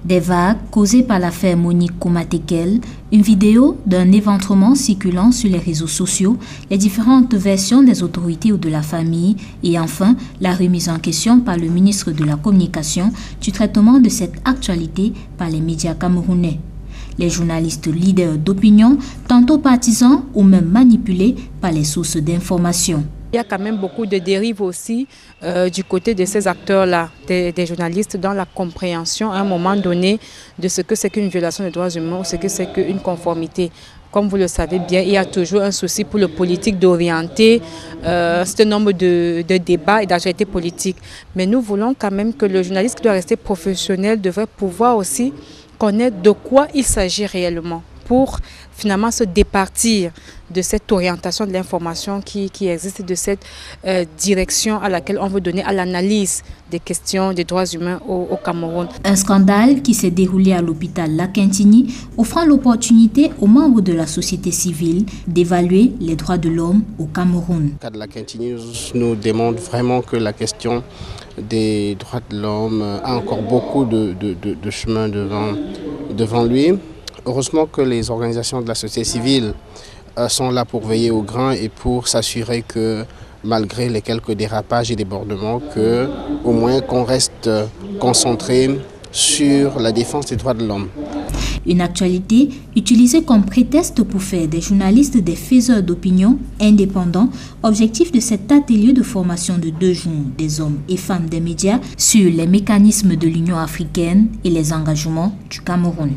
Des vagues causées par l'affaire Monique Koumatekel, une vidéo d'un éventrement circulant sur les réseaux sociaux, les différentes versions des autorités ou de la famille et enfin la remise en question par le ministre de la Communication du traitement de cette actualité par les médias camerounais. Les journalistes leaders d'opinion, tantôt partisans ou même manipulés par les sources d'information. Il y a quand même beaucoup de dérives aussi du côté de ces acteurs-là, des journalistes, dans la compréhension à un moment donné de ce que c'est qu'une violation des droits humains ou ce que c'est qu'une conformité. Comme vous le savez bien, il y a toujours un souci pour le politique d'orienter un certain nombre de débats et d'actualités politiques. Mais nous voulons quand même que le journaliste qui doit rester professionnel devrait pouvoir aussi connaître de quoi il s'agit réellement pour finalement se départir de cette orientation de l'information qui existe, de cette direction à laquelle on veut donner à l'analyse des questions des droits humains au Cameroun. Un scandale qui s'est déroulé à l'hôpital Lakentini, offrant l'opportunité aux membres de la société civile d'évaluer les droits de l'homme au Cameroun. Le cas de Lakentini nous démontre vraiment que la question des droits de l'homme a encore beaucoup de chemin devant lui. Heureusement que les organisations de la société civile sont là pour veiller au grain et pour s'assurer que malgré les quelques dérapages et débordements, au moins qu'on reste concentré sur la défense des droits de l'homme. Une actualité utilisée comme prétexte pour faire des journalistes des faiseurs d'opinion indépendants, objectif de cet atelier de formation de 2 jours des hommes et femmes des médias sur les mécanismes de l'Union africaine et les engagements du Cameroun.